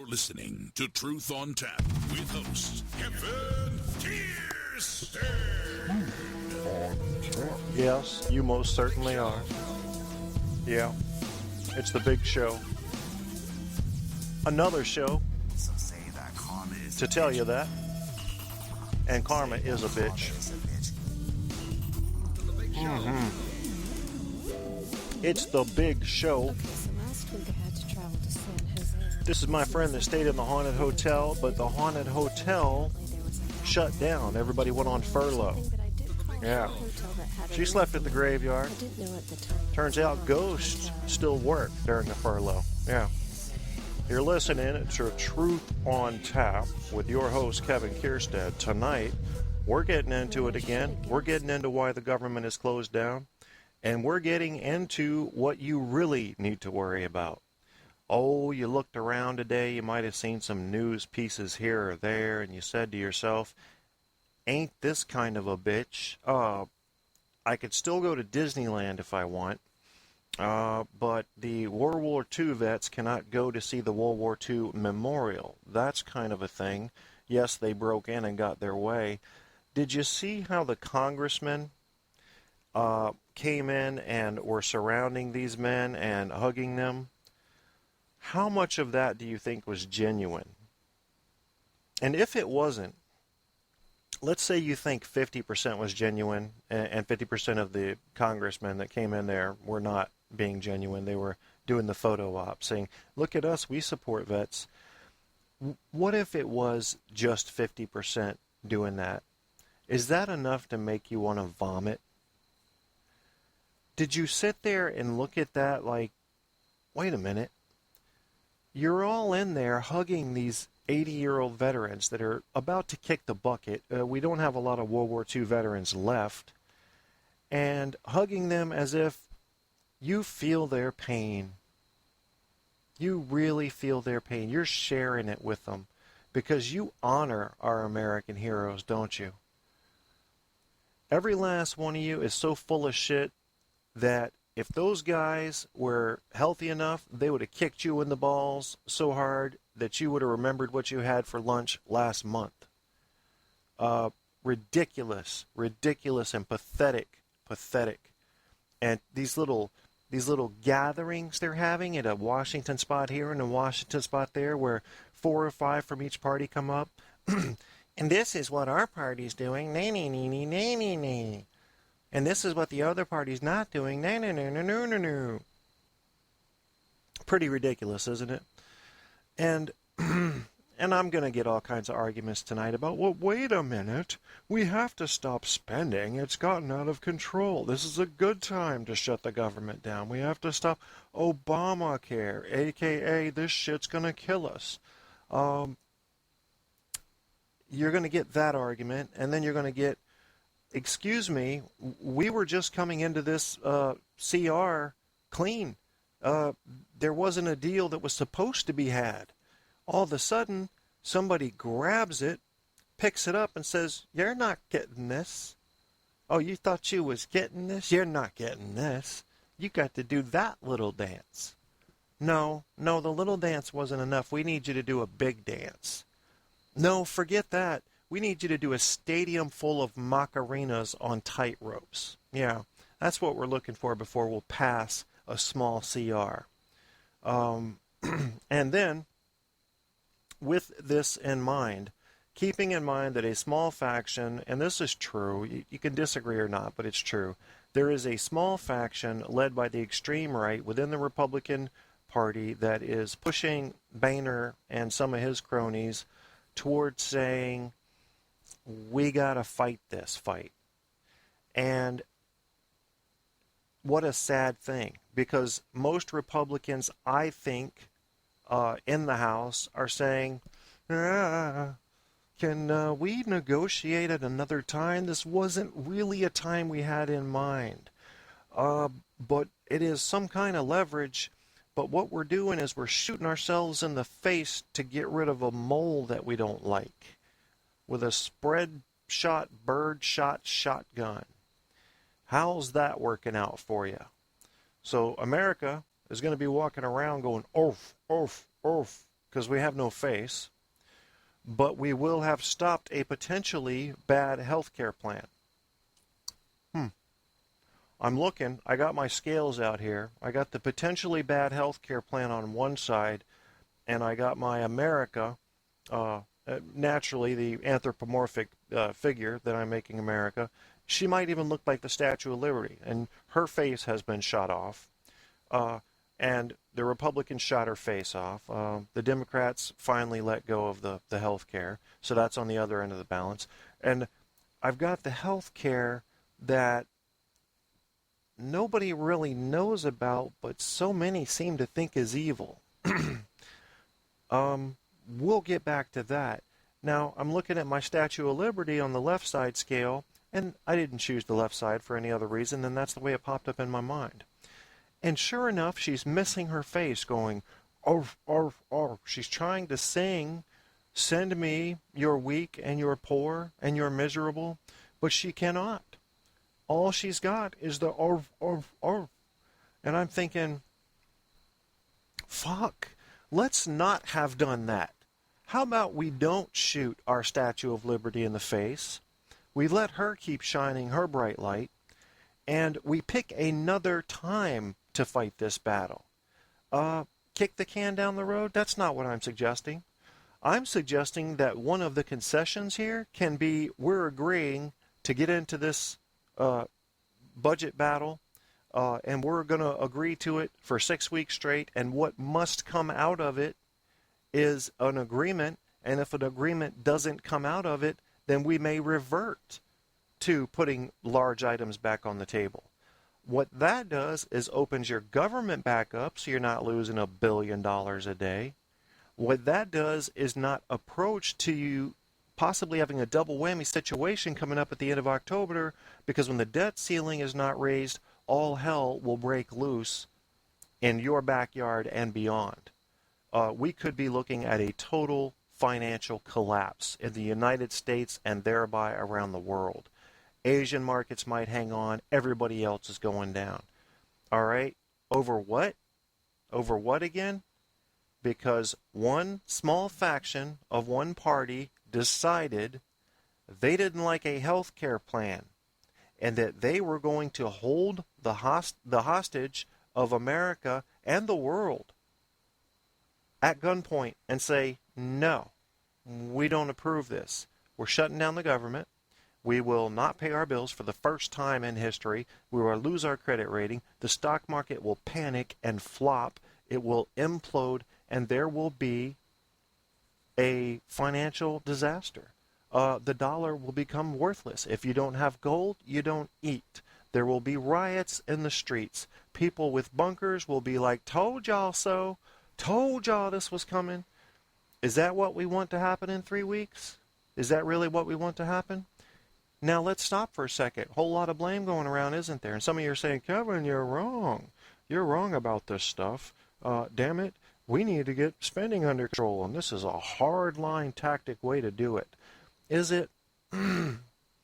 You're listening to Truth on Tap with host Kevin Kirsten. Yes, you most certainly are. Yeah, it's the big show. Another show to tell you that. And karma is a bitch. It's the big show. This is my friend that stayed in the haunted hotel, but the haunted hotel shut down. Everybody went on furlough. Yeah. She slept at the graveyard. Turns out ghosts still work during the furlough. Yeah. You're listening to Truth on Tap with your host, Kevin Kierstead. Tonight, we're getting into it again. We're getting into why the government is closed down. And we're getting into what you really need to worry about. Oh, you looked around today, you might have seen some news pieces here or there, and you said to yourself, ain't this kind of a bitch? I could still go to Disneyland if I want, but the World War II vets cannot go to see the World War II memorial. That's kind of a thing. Yes, they broke in and got their way. Did you see how the congressmen came in and were surrounding these men and hugging them? How much of that do you think was genuine? And if it wasn't, let's say you think 50% was genuine and 50% of the congressmen that came in there were not being genuine. They were doing the photo op, saying, look at us, we support vets. What if it was just 50% doing that? Is that enough to make you want to vomit? Did you sit there and look at that like, wait a minute, you're all in there hugging these 80-year-old veterans that are about to kick the bucket. We don't have a lot of World War II veterans left. And hugging them as if you feel their pain. You really feel their pain. You're sharing it with them because you honor our American heroes, don't you? Every last one of you is so full of shit that if those guys were healthy enough, they would have kicked you in the balls so hard that you would have remembered what you had for lunch last month. Ridiculous and pathetic. And these little gatherings they're having at a Washington spot here and a Washington spot there where 4 or 5 from each party come up. And this is what our party's doing. Nay. And this is what the other party's not doing. No. Pretty ridiculous, isn't it? And and I'm going to get all kinds of arguments tonight about, well, wait a minute. We have to stop spending. It's gotten out of control. This is a good time to shut the government down. We have to stop Obamacare, a.k.a. this shit's going to kill us. You're going to get that argument, and then you're going to get, excuse me, we were just coming into this CR clean. There wasn't a deal that was supposed to be had. All of a sudden, somebody grabs it, picks it up, and says, you're not getting this. Oh, you thought you was getting this? You're not getting this. You got to do that little dance. No, the little dance wasn't enough. We need you to do a big dance. No, forget that. We need you to do a stadium full of Macarenas on tight ropes. Yeah, that's what we're looking for before we'll pass a small CR. And then, with this in mind, keeping in mind that a small faction, and this is true, you can disagree or not, but it's true, there is a small faction led by the extreme right within the Republican Party that is pushing Boehner and some of his cronies towards saying, we got to fight this fight. And what a sad thing, because most Republicans, I think, in the House are saying, can we negotiate at another time? This wasn't really a time we had in mind. But it is some kind of leverage. But what we're doing is we're shooting ourselves in the face to get rid of a mole that we don't like with a spread shot, bird shot shotgun. How's that working out for you? So America is going to be walking around going, oof, oof, oof. because we have no face, but we will have stopped a potentially bad health care plan. I'm looking. I got my scales out here. I got the potentially bad health care plan on one side, and I got my America, naturally the anthropomorphic figure that I'm making America. She might even look like the Statue of Liberty, and her face has been shot off. And the Republicans shot her face off. The Democrats finally let go of the health care, so that's on the other end of the balance. And I've got the health care that nobody really knows about, but so many seem to think is evil. We'll get back to that. Now, I'm looking at my Statue of Liberty on the left side scale, and I didn't choose the left side for any other reason than that's the way it popped up in my mind. And sure enough, she's missing her face, going, "Arf, arf, arf." She's trying to sing, "Send me, you're weak and you're poor and you're miserable," but she cannot. All she's got is the "arf, arf, arf." And I'm thinking, fuck, let's not have done that. How about we don't shoot our Statue of Liberty in the face? We let her keep shining her bright light, and we pick another time to fight this battle. Kick the can down the road? That's not what I'm suggesting. I'm suggesting that one of the concessions here can be we're agreeing to get into this budget battle, and we're going to agree to it for 6 weeks straight, and what must come out of it is an agreement, and if an agreement doesn't come out of it, then we may revert to putting large items back on the table. What that does is opens your government back up so you're not losing $1 billion a day. What that does is not approach to you possibly having a double whammy situation coming up at the end of October, because when the debt ceiling is not raised, all hell will break loose in your backyard and beyond. We could be looking at a total financial collapse in the United States and thereby around the world. Asian markets might hang on. Everybody else is going down. All right? Over what? Over what again? Because one small faction of one party decided they didn't like a health care plan and that they were going to hold the hostage of America and the world at gunpoint and say, no, we don't approve this. We're shutting down the government. We will not pay our bills for the first time in history. We will lose our credit rating. The stock market will panic and flop. It will implode, and there will be a financial disaster. The dollar will become worthless. If you don't have gold, you don't eat. There will be riots in the streets. People with bunkers will be like, told y'all so. Told y'all this was coming. Is that what we want to happen in 3 weeks? Is that really what we want to happen? Now, let's stop for a second. Whole lot of blame going around, isn't there? And some of you are saying, Kevin, you're wrong. You're wrong about this stuff. Damn it. We need to get spending under control, and this is a hard-line tactic way to do it. Is it?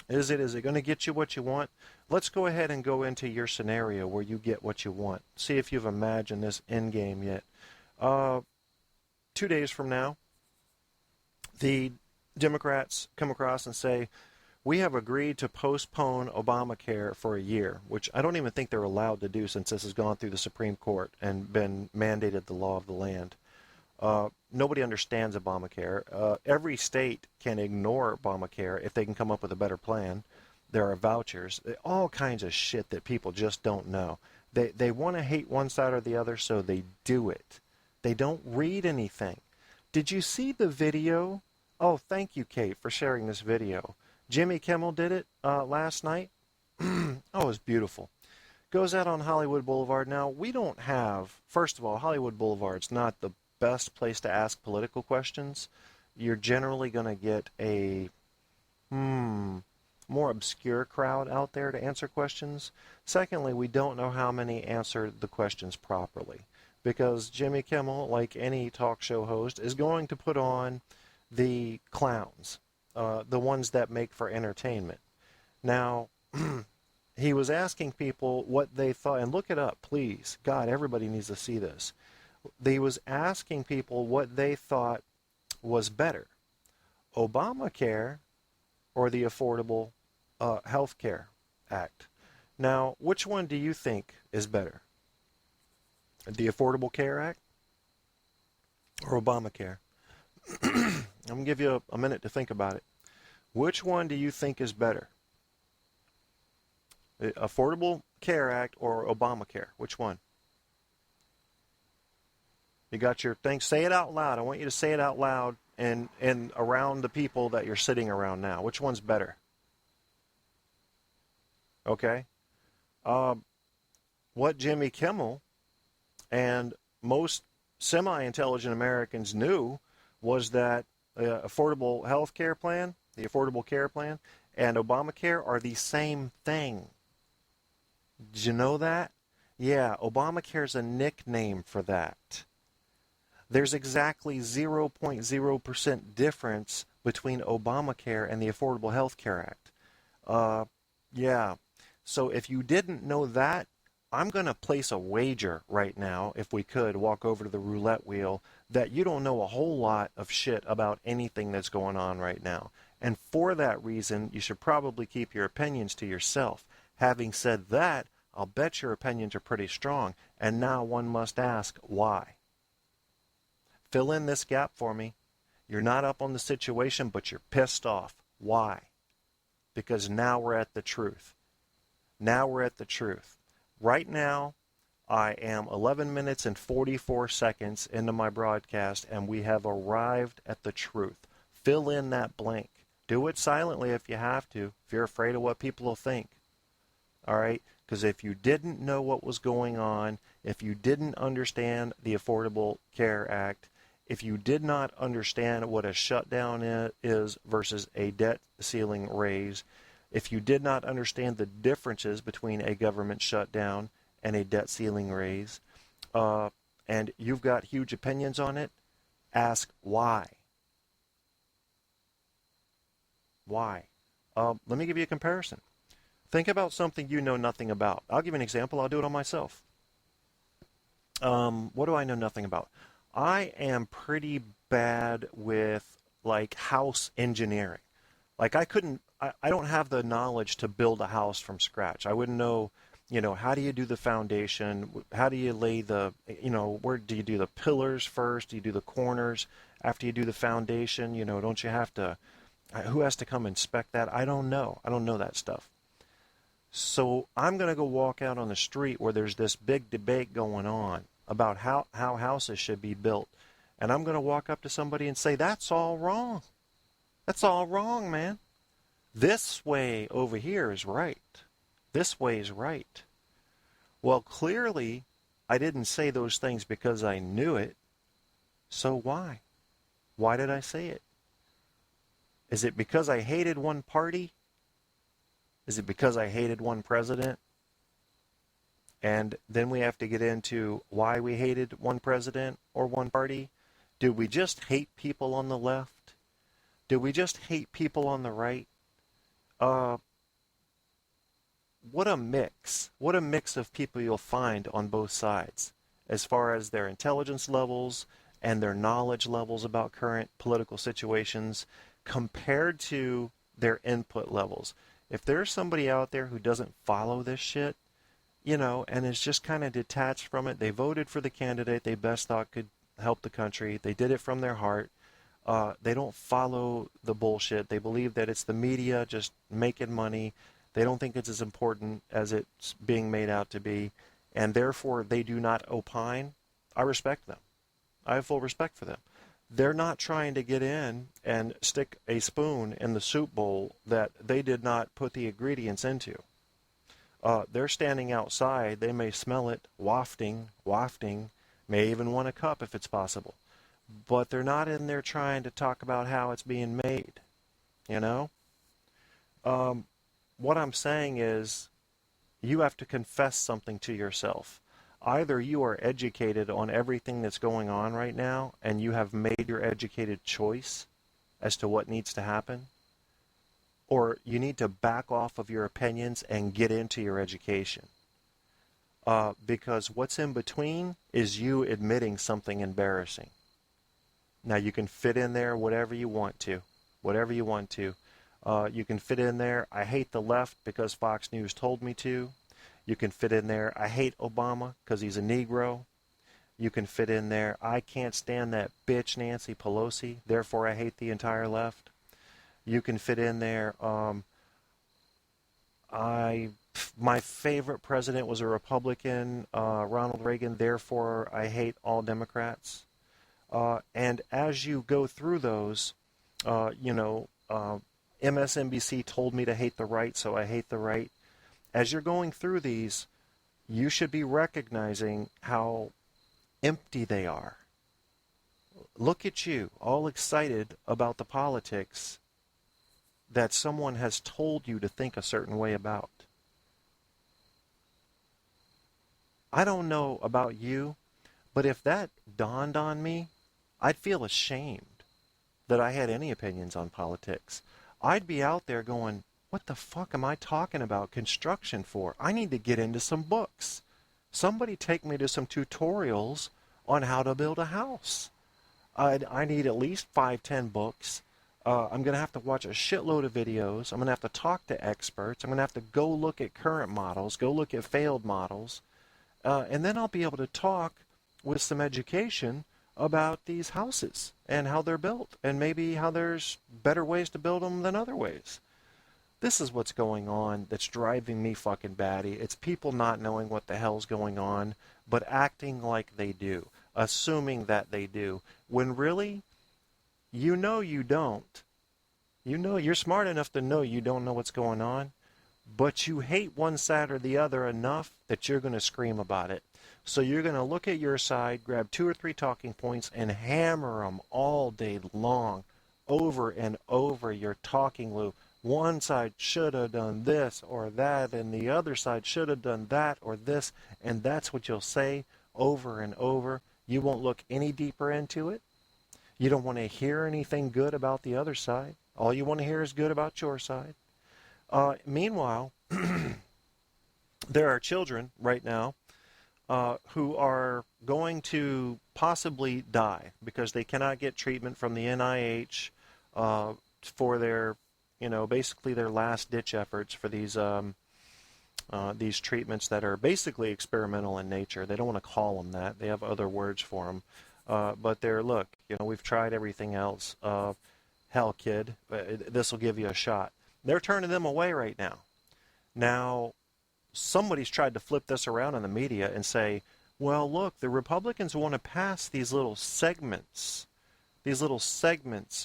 Is it going to get you what you want? Let's go ahead and go into your scenario where you get what you want. See if you've imagined this end game yet. 2 days from now, the Democrats come across and say, we have agreed to postpone Obamacare for a year, which I don't even think they're allowed to do since this has gone through the Supreme Court and been mandated the law of the land. Nobody understands Obamacare. Every state can ignore Obamacare if they can come up with a better plan. There are vouchers, all kinds of shit that people just don't know. They want to hate one side or the other, so they do it. They don't read anything. Did you see the video? Oh, thank you, Kate, for sharing this video. Jimmy Kimmel did it last night. Oh, it was beautiful. Goes out on Hollywood Boulevard. Now, we don't have, first of all, Hollywood Boulevard's not the best place to ask political questions. You're generally going to get a more obscure crowd out there to answer questions. Secondly, we don't know how many answer the questions properly, because Jimmy Kimmel, like any talk show host, is going to put on the clowns. The ones that make for entertainment. Now, he was asking people what they thought, and look it up, please. God, everybody needs to see this. They was asking people what they thought was better, Obamacare or the Affordable Health Care Act. Now, which one do you think is better? The Affordable Care Act or Obamacare? I'm going to give you a minute to think about it. Which one do you think is better? The Affordable Care Act or Obamacare? Which one? You got your thing. Say it out loud. I want you to say it out loud and around the people that you're sitting around now. Which one's better? Okay. What Jimmy Kimmel and most semi-intelligent Americans knew was that Affordable Health Care Plan, the Affordable Care Plan, and Obamacare are the same thing. Did you know that? Yeah, Obamacare is a nickname for that. There's exactly 0.0% difference between Obamacare and the Affordable Health Care Act. Yeah. So if you didn't know that, I'm going to place a wager right now, if we could, walk over to the roulette wheel, that you don't know a whole lot of shit about anything that's going on right now. And for that reason, you should probably keep your opinions to yourself. Having said that, I'll bet your opinions are pretty strong. And now one must ask, why? Fill in this gap for me. You're not up on the situation, but you're pissed off. Why? Because now we're at the truth. Now we're at the truth. Right now, I am 11 minutes and 44 seconds into my broadcast, and we have arrived at the truth. Fill in that blank. Do it silently if you have to, if you're afraid of what people will think. All right? Because if you didn't know what was going on, if you didn't understand the Affordable Care Act, if you did not understand what a shutdown is versus a debt ceiling raise, if you did not understand the differences between a government shutdown and a debt ceiling raise, and you've got huge opinions on it, ask why. Why? Let me give you a comparison. Think about something you know nothing about. I'll give you an example. I'll do it on myself. What do I know nothing about? I am pretty bad with, like, house engineering. Like, I don't have the knowledge to build a house from scratch. I wouldn't know, how do you do the foundation? How do you lay where do you do the pillars first? Do you do the corners after you do the foundation? Don't you have to, who has to come inspect that? I don't know. I don't know that stuff. So I'm going to go walk out on the street where there's this big debate going on about how houses should be built. And I'm going to walk up to somebody and say, that's all wrong. That's all wrong, man. This way over here is right. This way is right. Well, clearly, I didn't say those things because I knew it. So why? Why did I say it? Is it because I hated one party? Is it because I hated one president? And then we have to get into why we hated one president or one party. Did we just hate people on the left? Did we just hate people on the right? What a mix. What a mix of people you'll find on both sides as far as their intelligence levels and their knowledge levels about current political situations compared to their input levels. If there's somebody out there who doesn't follow this shit, and is just kind of detached from it, they voted for the candidate they best thought could help the country. They did it from their heart. They don't follow the bullshit. They believe that it's the media just making money. They don't think it's as important as it's being made out to be, and therefore they do not opine. I respect them. I have full respect for them. They're not trying to get in and stick a spoon in the soup bowl that they did not put the ingredients into. They're standing outside. They may smell it wafting, may even want a cup if it's possible. But they're not in there trying to talk about how it's being made, What I'm saying is you have to confess something to yourself. Either you are educated on everything that's going on right now and you have made your educated choice as to what needs to happen, or you need to back off of your opinions and get into your education. because what's in between is you admitting something embarrassing. Now, you can fit in there whatever you want to. Whatever you want to. You can fit in there, I hate the left because Fox News told me to. You can fit in there, I hate Obama because he's a Negro. You can fit in there, I can't stand that bitch Nancy Pelosi, therefore I hate the entire left. You can fit in there, my favorite president was a Republican, Ronald Reagan, therefore I hate all Democrats. And as you go through those, MSNBC told me to hate the right, so I hate the right. As you're going through these, you should be recognizing how empty they are. Look at you, all excited about the politics that someone has told you to think a certain way about. I don't know about you, but if that dawned on me, I'd feel ashamed that I had any opinions on politics. I'd be out there going, what the fuck am I talking about construction for? I need to get into some books. Somebody take me to some tutorials on how to build a house. I need at least 5-10 books. I'm going to have to watch a shitload of videos. I'm going to have to talk to experts. I'm going to have to go look at current models, go look at failed models. And then I'll be able to talk with some education about these houses and how they're built and maybe how there's better ways to build them than other ways. This is what's going on that's driving me fucking batty. It's people not knowing what the hell's going on, but acting like they do, assuming that they do, when really, you know you don't. You know you're smart enough to know you don't know what's going on, but you hate one side or the other enough that you're going to scream about it. So you're going to look at your side, grab 2 or 3 talking points, and hammer them all day long, over and over your talking loop. One side should have done this or that, and the other side should have done that or this, and that's what you'll say over and over. You won't look any deeper into it. You don't want to hear anything good about the other side. All you want to hear is good about your side. Meanwhile, there are children right now who are going to possibly die because they cannot get treatment from the NIH for their, basically their last-ditch efforts for these treatments that are basically experimental in nature. They don't want to call them that. They have other words for them. But they're, look, we've tried everything else. Hell, kid, this will give you a shot. They're turning them away right now. Now, somebody's tried to flip this around in the media and say, well, look, the Republicans want to pass these little segments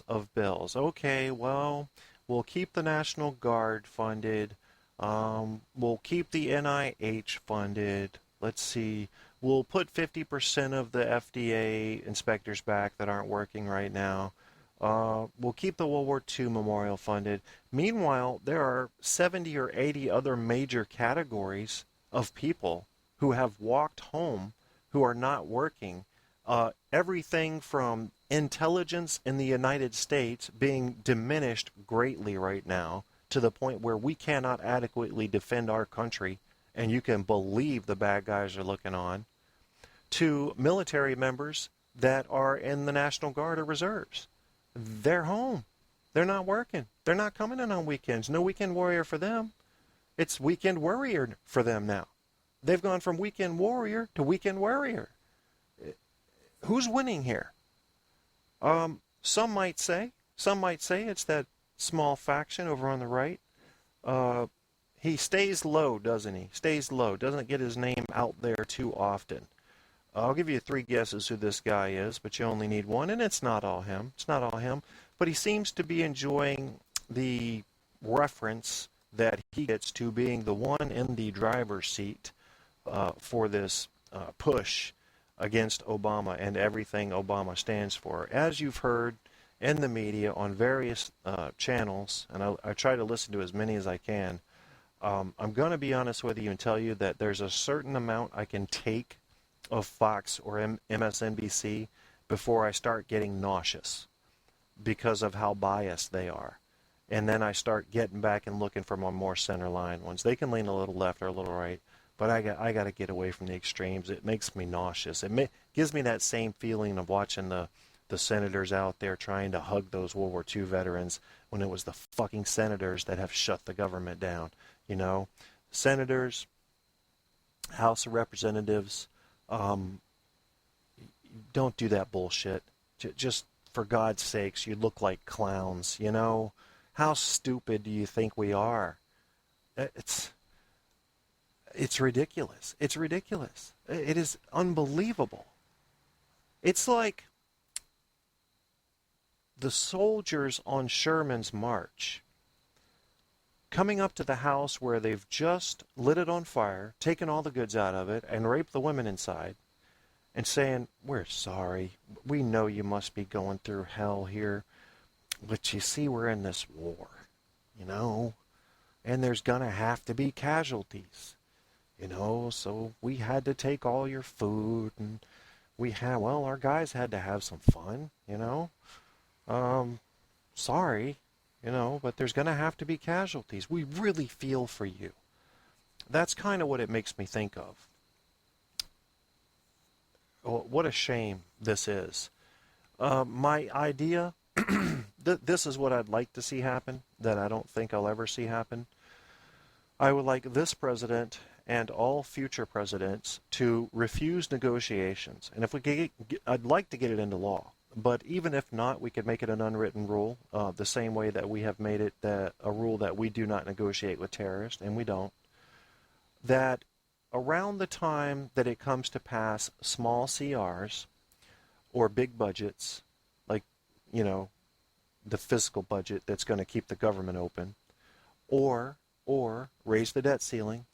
of bills. Okay, well, we'll keep the National Guard funded. We'll keep the NIH funded. Let's see. We'll put 50% of the FDA inspectors back that aren't working right now. We'll keep the World War II memorial funded. Meanwhile, there are 70 or 80 other major categories of people who have walked home who are not working. Everything from intelligence in the United States being diminished greatly right now to the point where we cannot adequately defend our country, and you can believe the bad guys are looking on, to military members that are in the National Guard or reserves. They're home. They're not working. They're not coming in on weekends. No weekend warrior for them. It's weekend worrier for them now. They've gone from weekend warrior to weekend worrier. Who's winning here? Some might say it's that small faction over on the right. He stays low, doesn't he? Stays low. Doesn't get his name out there too often. I'll give you 3 guesses who this guy is, but you only need one, and it's not all him. It's not all him. But he seems to be enjoying the reference that he gets to being the one in the driver's seat for this push against Obama and everything Obama stands for. As you've heard in the media on various channels, and I try to listen to as many as I can, I'm going to be honest with you and tell you that there's a certain amount I can take of Fox or MSNBC before I start getting nauseous because of how biased they are. And then I start getting back and looking for my more center line ones. They can lean a little left or a little right, But I got to get away from the extremes. It makes me nauseous. Gives me that same feeling of watching the senators out there trying to hug those World War II veterans when it was the fucking senators that have shut the government down. You know, senators, House of Representatives, don't do that bullshit. Just for God's sakes, you look like clowns. You know, how stupid do you think we are? It's ridiculous. It's ridiculous. It is unbelievable. It's like the soldiers on Sherman's march coming up to the house where they've just lit it on fire, taken all the goods out of it, and raped the women inside, and saying, "We're sorry. We know you must be going through hell here, but you see, we're in this war, you know, and there's going to have to be casualties. You know, so we had to take all your food, and our guys had to have some fun, you know. Sorry, you know, but there's going to have to be casualties. We really feel for you." That's kind of what it makes me think of. Oh, what a shame this is. My idea, this is what I'd like to see happen, that I don't think I'll ever see happen. I would like this president and all future presidents to refuse negotiations. And if we I'd like to get it into law. But even if not, we could make it an unwritten rule, the same way that we have made it a rule that we do not negotiate with terrorists, and we don't. That around the time that it comes to pass small CRs or big budgets, like, you know, the fiscal budget that's going to keep the government open, or raise the debt ceiling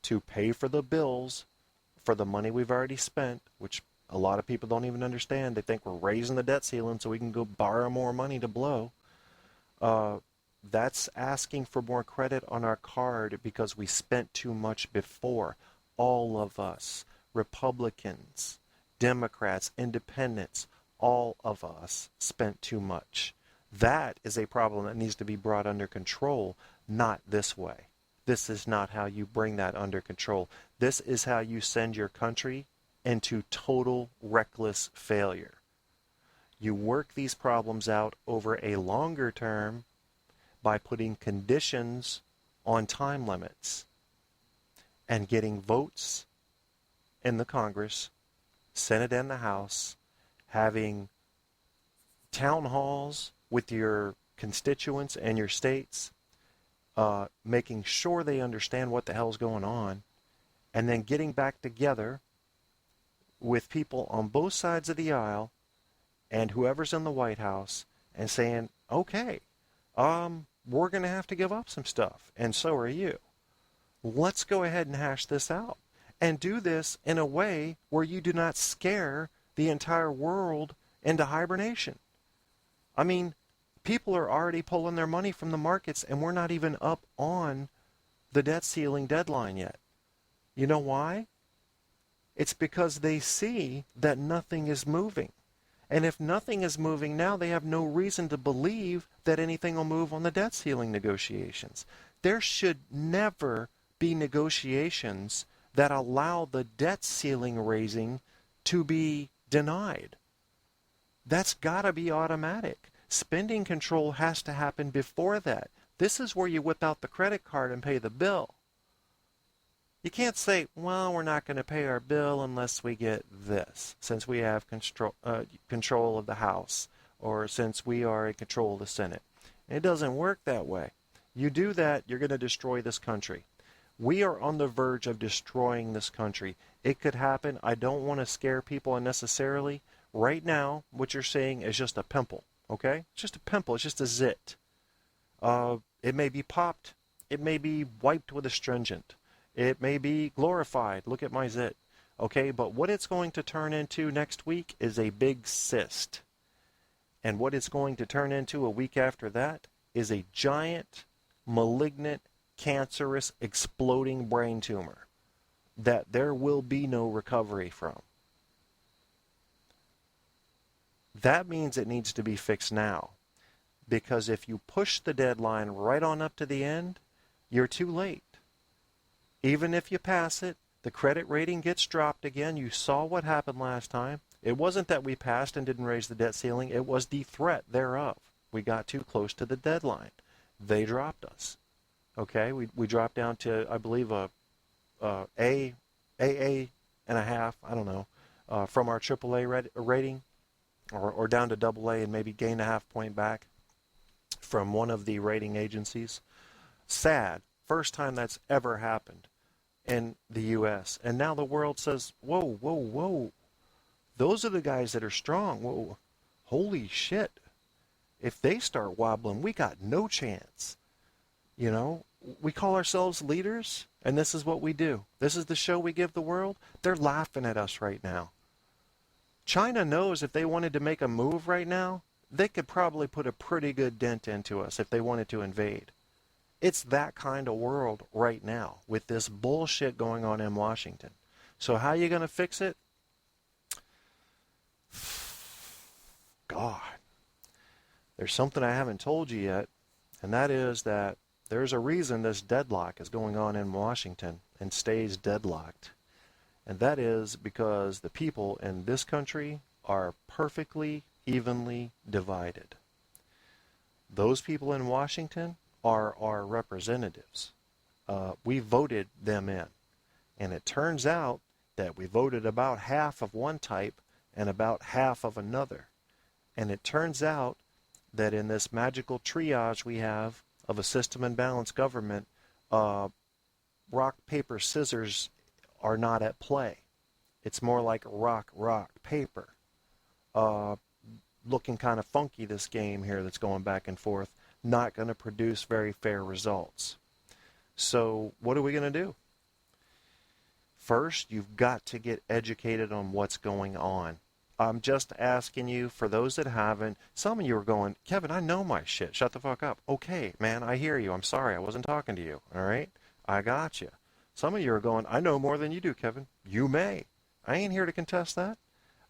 to pay for the bills for the money we've already spent, which a lot of people don't even understand. They think we're raising the debt ceiling so we can go borrow more money to blow. That's asking for more credit on our card because we spent too much before. All of us, Republicans, Democrats, Independents, all of us spent too much. That is a problem that needs to be brought under control, not this way. This is not how you bring that under control. This is how you send your country into total reckless failure. You work these problems out over a longer term by putting conditions on time limits and getting votes in the Congress, Senate, and the House, having town halls with your constituents and your states, making sure they understand what the hell's going on, and then getting back together with people on both sides of the aisle and whoever's in the White House and saying, okay, we're going to have to give up some stuff, and so are you. Let's go ahead and hash this out. And do this in a way where you do not scare the entire world into hibernation. I mean, people are already pulling their money from the markets, and we're not even up on the debt ceiling deadline yet. You know why? It's because they see that nothing is moving. And if nothing is moving now, they have no reason to believe that anything will move on the debt ceiling negotiations. There should never be negotiations that allow the debt ceiling raising to be denied. That's got to be automatic. Spending control has to happen before that. This is where you whip out the credit card and pay the bill. You can't say, well, we're not going to pay our bill unless we get this, since we have control of the House, or since we are in control of the Senate. It doesn't work that way. You do that, you're going to destroy this country. We are on the verge of destroying this country. It could happen. I don't want to scare people unnecessarily. Right now, what you're seeing is just a pimple, okay? It's just a pimple. It's just a zit. It may be popped. It may be wiped with astringent. It may be glorified. Look at my zit. Okay, but what it's going to turn into next week is a big cyst. And what it's going to turn into a week after that is a giant, malignant, cancerous, exploding brain tumor that there will be no recovery from. That means it needs to be fixed now. Because if you push the deadline right on up to the end, you're too late. Even if you pass it, the credit rating gets dropped again. You saw what happened last time. It wasn't that we passed and didn't raise the debt ceiling. It was the threat thereof. We got too close to the deadline. They dropped us. Okay, we dropped down to, I believe, AA and a half, I don't know, from our AAA rating, or down to AA and maybe gained a half point back from one of the rating agencies. Sad. First time that's ever happened in the U.S. And now the world says, whoa, whoa, whoa. Those are the guys that are strong. Whoa, holy shit. If they start wobbling, we got no chance. You know, we call ourselves leaders, and this is what we do. This is the show we give the world. They're laughing at us right now. China knows if they wanted to make a move right now, they could probably put a pretty good dent into us if they wanted to invade. It's that kind of world right now with this bullshit going on in Washington. So how are you going to fix it? God. There's something I haven't told you yet, and that is that there's a reason this deadlock is going on in Washington and stays deadlocked. And that is because the people in this country are perfectly evenly divided. Those people in Washington are our representatives. We voted them in. And it turns out that we voted about half of one type and about half of another. And it turns out that in this magical triage we have of a system and balanced government, rock, paper, scissors are not at play. It's more like rock, paper. Looking kind of funky, this game here that's going back and forth. Not going to produce very fair results. So what are we going to do? First, you've got to get educated on what's going on. I'm just asking you, for those that haven't, some of you are going, Kevin, I know my shit. Shut the fuck up. Okay, man, I hear you. I'm sorry. I wasn't talking to you. All right? I got you. Some of you are going, I know more than you do, Kevin. You may. I ain't here to contest that.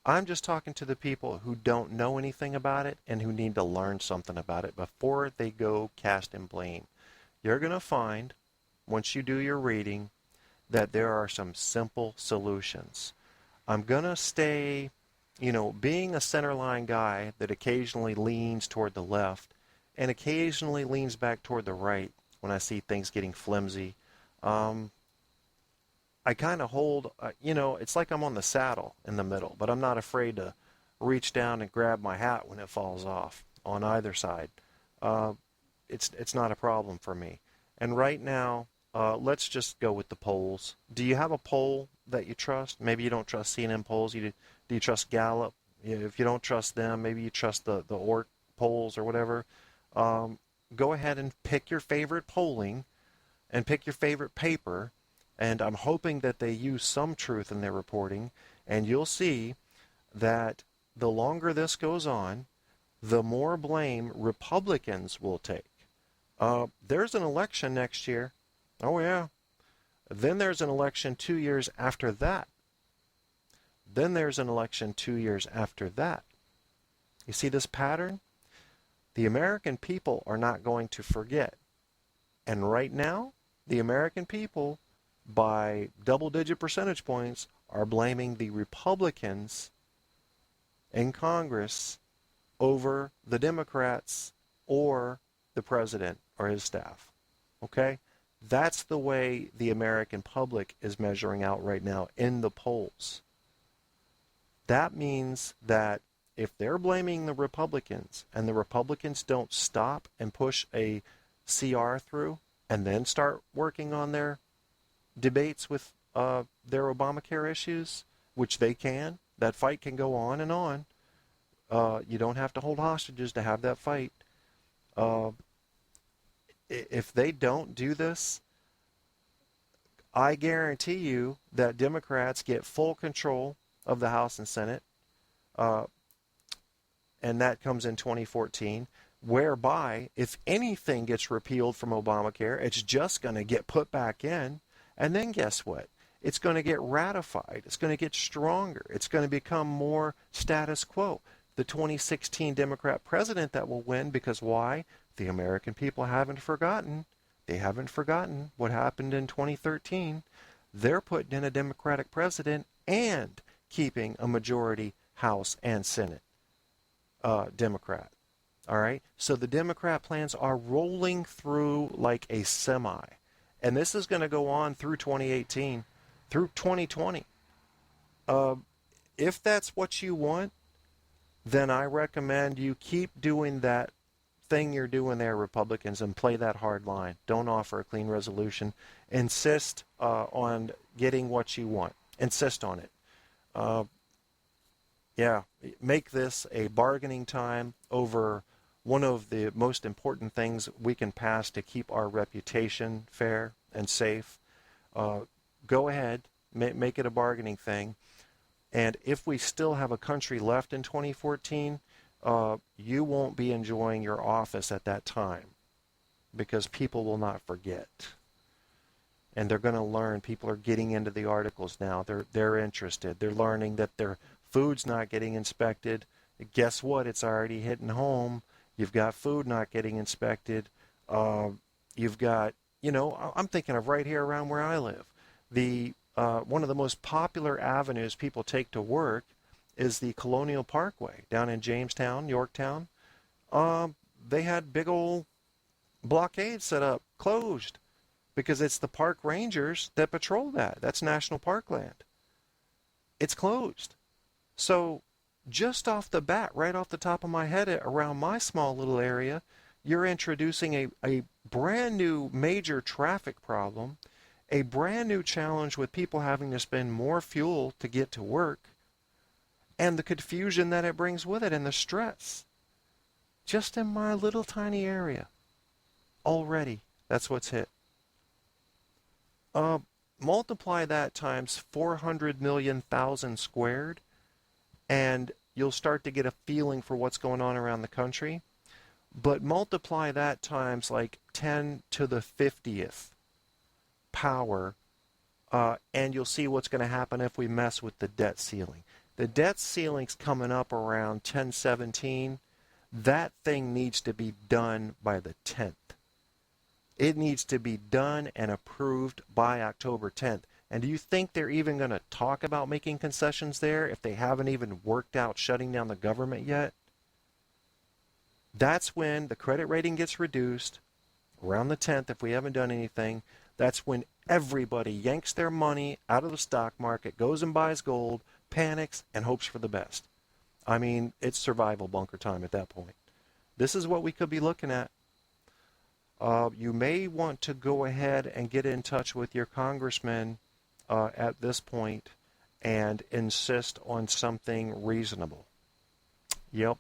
I'm just talking to the people who don't know anything about it and who need to learn something about it before they go casting blame. You're going to find, once you do your reading, that there are some simple solutions. I'm going to stay, being a centerline guy that occasionally leans toward the left and occasionally leans back toward the right when I see things getting flimsy. I kind of hold, it's like I'm on the saddle in the middle, but I'm not afraid to reach down and grab my hat when it falls off on either side. It's not a problem for me. And right now, let's just go with the polls. Do you have a poll that you trust? Maybe you don't trust CNN polls. Do you trust Gallup? If you don't trust them, maybe you trust the ORT polls or whatever. Go ahead and pick your favorite polling and pick your favorite paper. And I'm hoping that they use some truth in their reporting. And you'll see that the longer this goes on, the more blame Republicans will take. There's an election next year. Oh, yeah. Then there's an election 2 years after that. Then there's an election 2 years after that. You see this pattern? The American people are not going to forget. And right now, the American people, by double-digit percentage points, are blaming the Republicans in Congress over the Democrats or the president or his staff. Okay? That's the way the American public is measuring out right now in the polls. That means that if they're blaming the Republicans and the Republicans don't stop and push a CR through and then start working on their debates with their Obamacare issues, which they can, that fight can go on and on. You don't have to hold hostages to have that fight. If they don't do this, I guarantee you that Democrats get full control of the House and Senate, and that comes in 2014, whereby if anything gets repealed from Obamacare, it's just going to get put back in, and then guess what? It's going to get ratified. It's going to get stronger. It's going to become more status quo. The 2016 Democrat president that will win, because why? The American people haven't forgotten. They haven't forgotten what happened in 2013. They're putting in a Democratic president and keeping a majority House and Senate Democrat. All right? So the Democrat plans are rolling through like a semi. And this is going to go on through 2018, through 2020. If that's what you want, then I recommend you keep doing that thing you're doing there, Republicans, and play that hard line. Don't offer a clean resolution. Insist on getting what you want. Insist on it. Yeah, make this a bargaining time over one of the most important things we can pass to keep our reputation fair and safe. Go ahead, make it a bargaining thing. And if we still have a country left in 2014, you won't be enjoying your office at that time because people will not forget. And they're going to learn. People are getting into the articles now. They're interested. They're learning that their food's not getting inspected. Guess what? It's already hitting home. You've got food not getting inspected. You've got, I'm thinking of right here around where I live. One of the most popular avenues people take to work is the Colonial Parkway down in Jamestown, Yorktown. They had big old blockades set up, closed, because it's the park rangers that patrol that. That's national parkland. It's closed. So just off the bat, right off the top of my head, around my small little area, you're introducing a brand new major traffic problem, a brand new challenge with people having to spend more fuel to get to work, and the confusion that it brings with it and the stress. Just in my little tiny area. Already, that's what's hit. Multiply that times 400 million thousand squared, and you'll start to get a feeling for what's going on around the country. But multiply that times like 10 to the 50th power, and you'll see what's going to happen if we mess with the debt ceiling. The debt ceiling's coming up around 10/17. That thing needs to be done by the 10th. It needs to be done and approved by October 10th. And do you think they're even going to talk about making concessions there if they haven't even worked out shutting down the government yet? That's when the credit rating gets reduced around the 10th if we haven't done anything. That's when everybody yanks their money out of the stock market, goes and buys gold, panics, and hopes for the best. I mean, it's survival bunker time at that point. This is what we could be looking at. You may want to go ahead and get in touch with your congressman at this point and insist on something reasonable. Yep.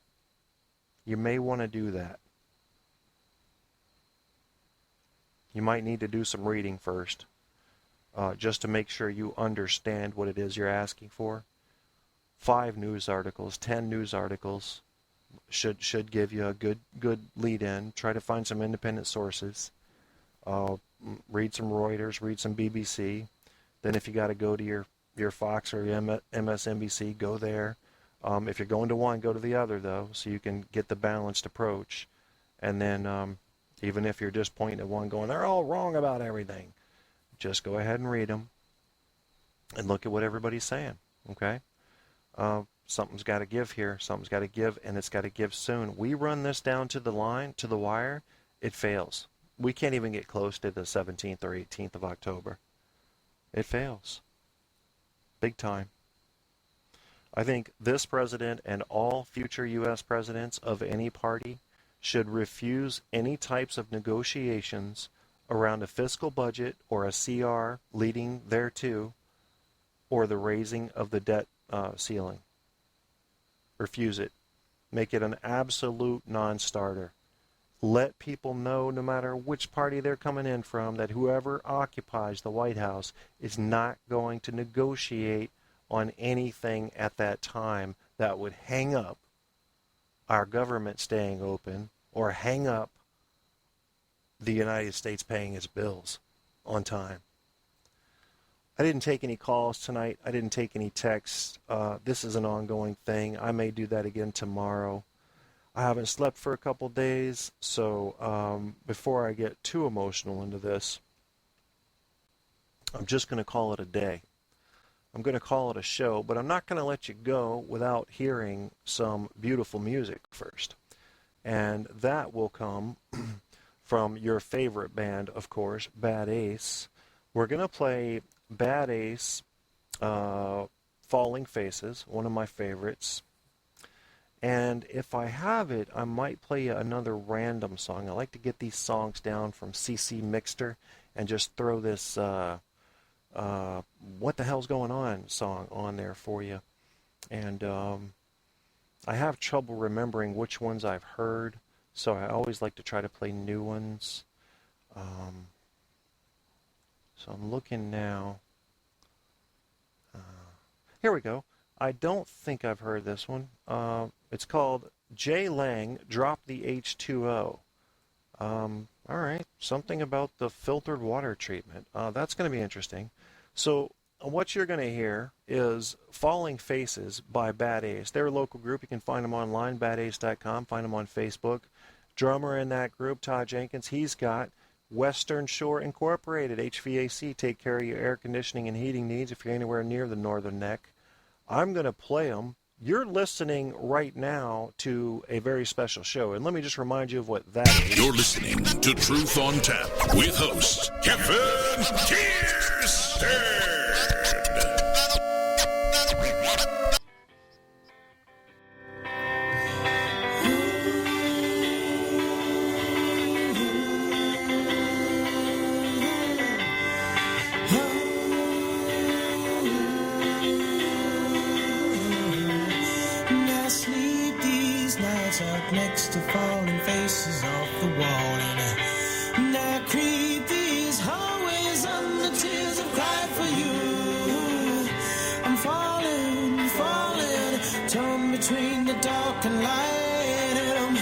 You may want to do that. You might need to do some reading first, just to make sure you understand what it is you're asking for. 5 news articles, 10 news articles should give you a good lead-in. Try to find some independent sources. Read some Reuters, read some BBC. Then if you got to go to your Fox or your MSNBC, go there. If you're going to one, go to the other, though, so you can get the balanced approach. And then even if you're just pointing at one going, they're all wrong about everything, just go ahead and read them and look at what everybody's saying, okay? Something's got to give here. Something's got to give, and it's got to give soon. We run this down to the line, to the wire, it fails. We can't even get close to the 17th or 18th of October. It fails. Big time. I think this president and all future U.S. presidents of any party should refuse any types of negotiations around a fiscal budget or a CR leading thereto, or the raising of the debt ceiling. Refuse it. Make it an absolute non-starter. Let people know, no matter which party they're coming in from, that whoever occupies the White House is not going to negotiate on anything at that time that would hang up our government staying open or hang up the United States paying its bills on time. I didn't take any calls tonight. I didn't take any texts. This is an ongoing thing. I may do that again tomorrow. I haven't slept for a couple days, so before I get too emotional into this, I'm just going to call it a day. I'm going to call it a show, but I'm not going to let you go without hearing some beautiful music first. And that will come from your favorite band, of course, Bad Ace. We're going to play Bad Ace, Falling Faces, one of my favorites. And if I have it, I might play another random song. I like to get these songs down from CC Mixter and just throw this What the Hell's Going On song on there for you. And I have trouble remembering which ones I've heard, so I always like to try to play new ones. So I'm looking now. Here we go. I don't think I've heard this one. It's called J. Lang, Drop the H2O. All right, something about the filtered water treatment. That's going to be interesting. So what you're going to hear is Falling Faces by Bad Ace. They're a local group. You can find them online, badace.com. Find them on Facebook. Drummer in that group, Todd Jenkins, he's got Western Shore Incorporated, HVAC. Take care of your air conditioning and heating needs if you're anywhere near the Northern Neck. I'm going to play them. You're listening right now to a very special show, and let me just remind you of what that is. You're listening to Truth on Tap with host Kevin Kierstead. Up next to falling faces off the wall, and I creep these hallways under tears I've cried for you. I'm falling, falling, torn between the dark and light, and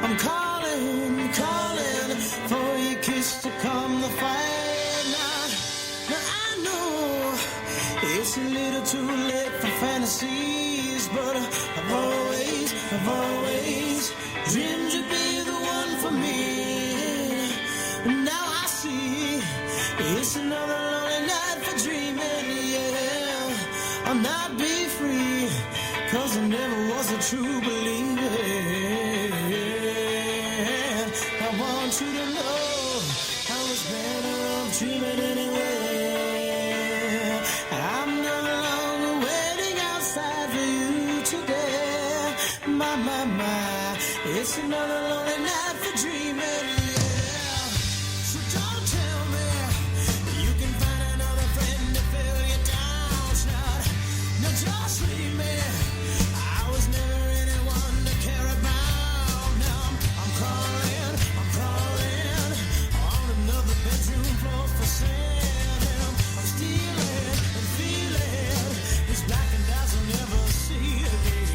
I'm calling, calling for your kiss to calm the fight. Now I know it's a little too late for fantasies, but I've always dreamed you'd be the one for me. Now I see it's another lonely night for dreaming, yeah. I'll not be free, 'cause I never was a true believer. I want you to know I was better off dreaming anyway. I'm no longer waiting outside for you today. My, it's another lonely night for dreaming, yeah. So don't tell me you can find another friend to fill you down, child. No, just leave me. I was never anyone to care about. Now I'm crawling on another bedroom floor for sand. I'm stealing and feeling these black and eyes I'll never see again.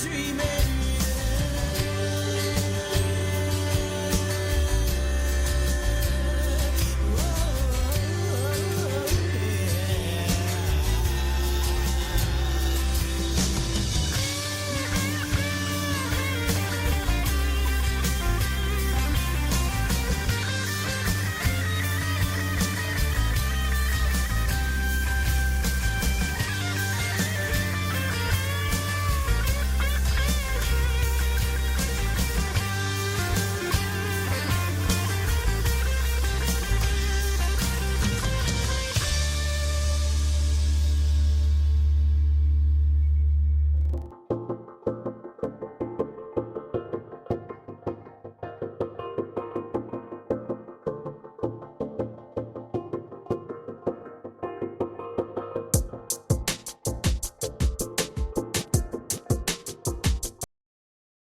Dreaming.